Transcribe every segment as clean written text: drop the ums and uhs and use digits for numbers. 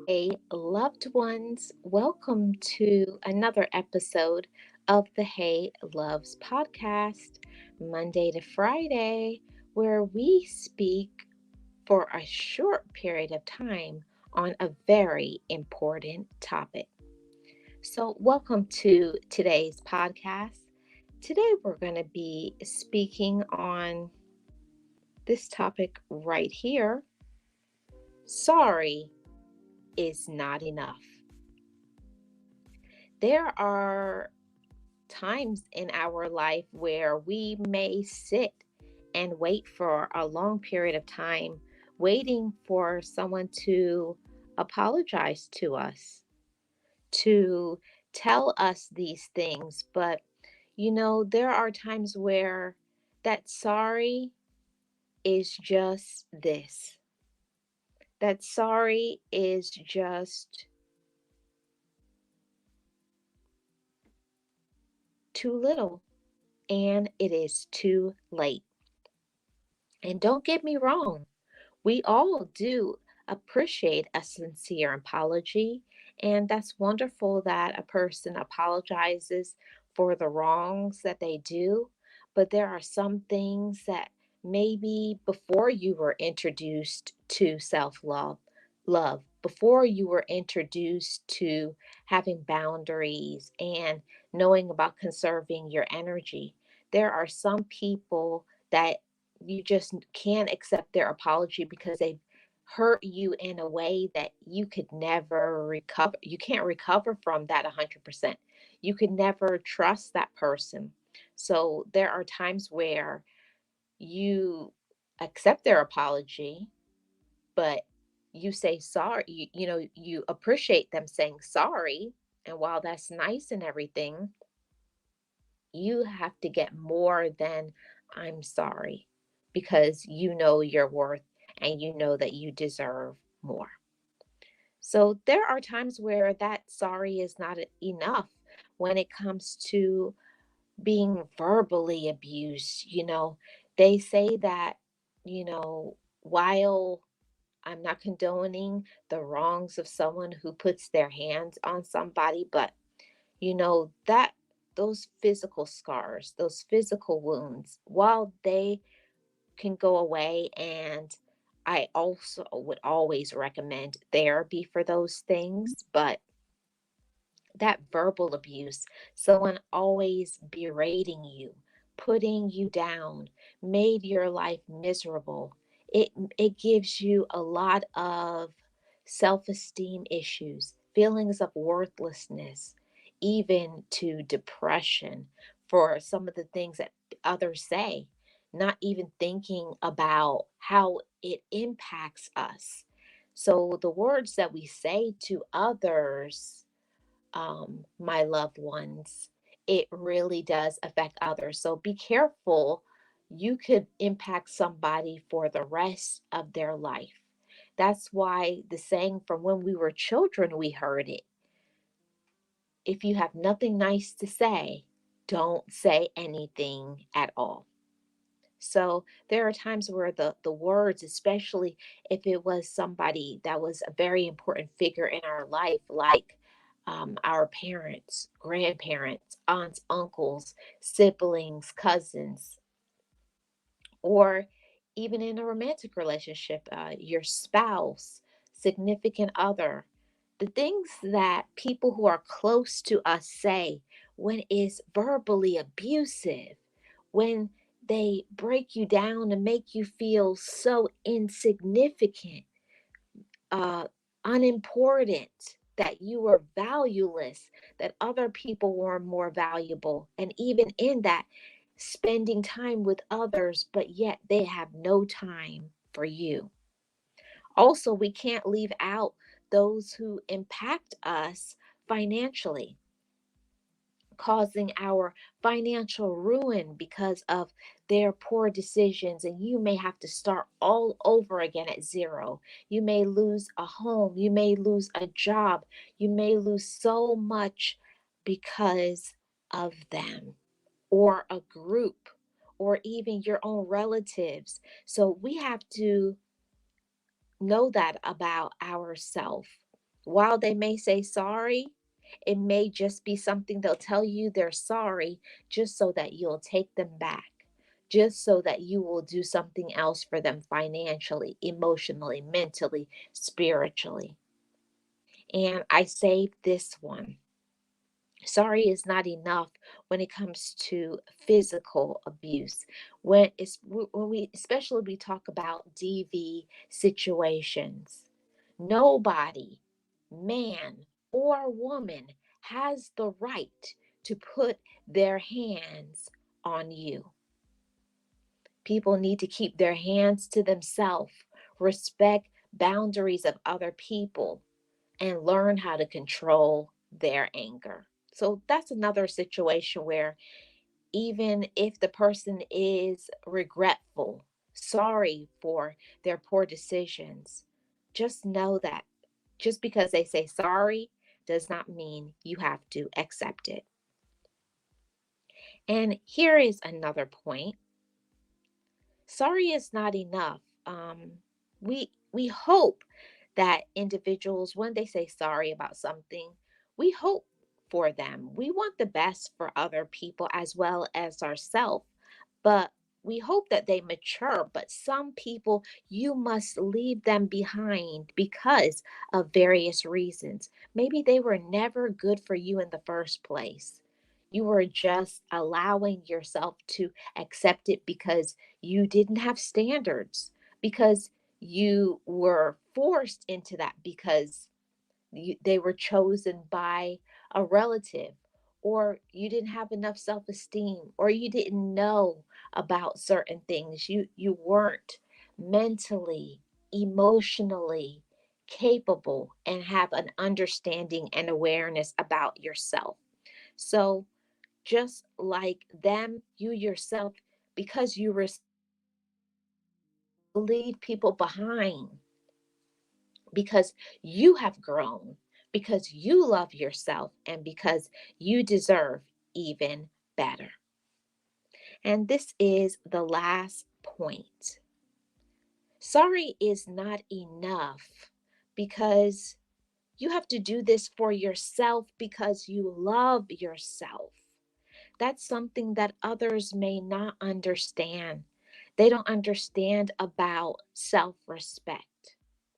Hey, loved ones, welcome to another episode of the Hey Loves podcast, Monday to Friday, where we speak for a short period of time on a very important topic. So, welcome to today's podcast. Today, we're going to be speaking on this topic right here. Sorry is not enough. There are times in our life where we may sit and wait for a long period of time, waiting for someone to apologize to us, to tell us these things. But, there are times where that sorry is just this. That sorry is just too little and it is too late. And don't get me wrong, we all do appreciate a sincere apology, and that's wonderful that a person apologizes for the wrongs that they do. But there are some things that maybe before you were introduced to before you were introduced to having boundaries and knowing about conserving your energy, there are some people that you just can't accept their apology because they hurt you in a way that you could never recover. You can't recover from that 100%. You could never trust that person. So there are times where you accept their apology, but you say sorry. You appreciate them saying sorry. And while that's nice and everything, you have to get more than I'm sorry because you know your worth and you know that you deserve more. So there are times where that sorry is not enough when it comes to being verbally abused. They say that, while I'm not condoning the wrongs of someone who puts their hands on somebody, but that those physical scars, those physical wounds, while they can go away, and I also would always recommend therapy for those things, but that verbal abuse, someone always berating you, putting you down, made your life miserable. It gives you a lot of self-esteem issues, feelings of worthlessness, even to depression for some of the things that others say, not even thinking about how it impacts us. So the words that we say to others, my loved ones, it really does affect others. So be careful. You could impact somebody for the rest of their life. That's why the saying from when we were children, we heard it. If you have nothing nice to say, don't say anything at all. So there are times where the words, especially if it was somebody that was a very important figure in our life, like our parents, grandparents, aunts, uncles, siblings, cousins, or even in a romantic relationship, your spouse, significant other, the things that people who are close to us say when it's verbally abusive, when they break you down and make you feel so insignificant, uh, unimportant, that you were valueless, that other people were more valuable. And even in that, spending time with others, but yet they have no time for you. Also, we can't leave out those who impact us financially, causing our financial ruin because of their poor decisions, and you may have to start all over again at zero. You may lose a home, you may lose a job, you may lose so much because of them, or a group, or even your own relatives. So we have to know that about ourselves. While they may say sorry, it may just be something they'll tell you they're sorry just so that you'll take them back, just so that you will do something else for them financially, emotionally, mentally, spiritually. And I saved this one. Sorry is not enough when it comes to physical abuse. When we especially we talk about DV situations, nobody, man or woman, has the right to put their hands on you. People need to keep their hands to themselves, respect boundaries of other people, and learn how to control their anger. So that's another situation where even if the person is regretful, sorry for their poor decisions, just know that just because they say sorry does not mean you have to accept it. And here is another point. Sorry is not enough. We hope that individuals, when they say sorry about something, we hope for them. We want the best for other people as well as ourselves, but we hope that they mature. But some people, you must leave them behind because of various reasons. Maybe they were never good for you in the first place. You were just allowing yourself to accept it because you didn't have standards, because you were forced into that, because they were chosen by a relative, or you didn't have enough self-esteem, or you didn't know about certain things. You weren't mentally, emotionally capable and have an understanding and awareness about yourself. So just like them, you yourself, because you leave people behind, because you have grown, because you love yourself, and because you deserve even better. And this is the last point. Sorry is not enough because you have to do this for yourself because you love yourself. That's something that others may not understand. They don't understand about self respect.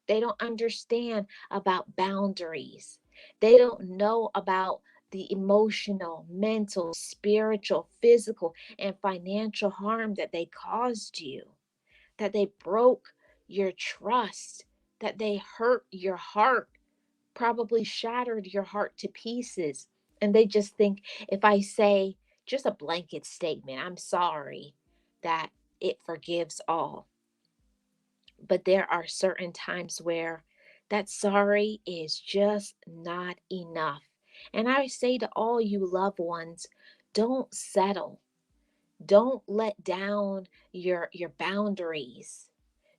They don't understand about boundaries. They don't know about the emotional, mental, spiritual, physical, and financial harm that they caused you, that they broke your trust, that they hurt your heart, probably shattered your heart to pieces. And they just think if I say just a blanket statement, I'm sorry, that it forgives all. But there are certain times where that sorry is just not enough. And I say to all you loved ones, don't settle. Don't let down your boundaries.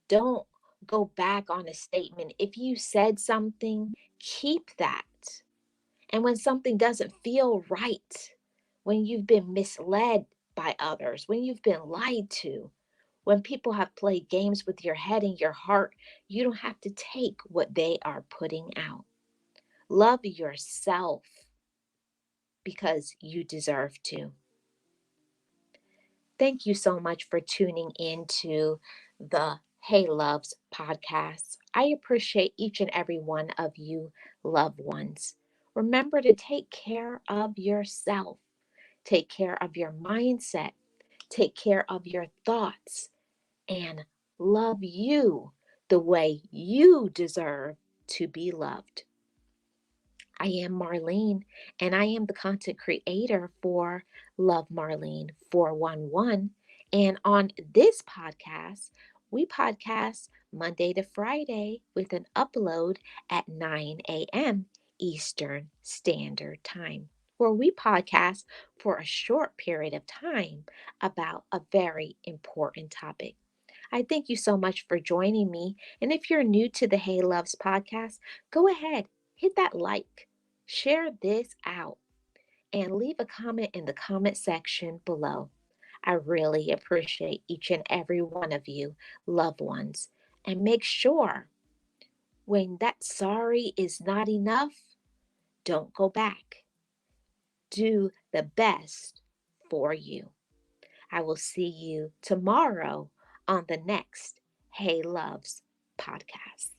Don't go back on a statement. If you said something, keep that. And when something doesn't feel right, when you've been misled by others, when you've been lied to, when people have played games with your head and your heart, you don't have to take what they are putting out. Love yourself because you deserve to. Thank you so much for tuning in to the Hey Loves podcast. I appreciate each and every one of you, loved ones. Remember to take care of yourself, take care of your mindset, take care of your thoughts, and love you the way you deserve to be loved. I am Marlene, and I am the content creator for LoveMarlene 411. And on this podcast, we podcast Monday to Friday with an upload at 9 a.m. Eastern Standard Time, where we podcast for a short period of time about a very important topic. I thank you so much for joining me. And if you're new to the Hey Loves podcast, go ahead, hit that like, share this out, and leave a comment in the comment section below. I really appreciate each and every one of you, loved ones. And make sure When that sorry is not enough, don't go back. Do the best for you. I will see you tomorrow on the next Hey Loves podcast.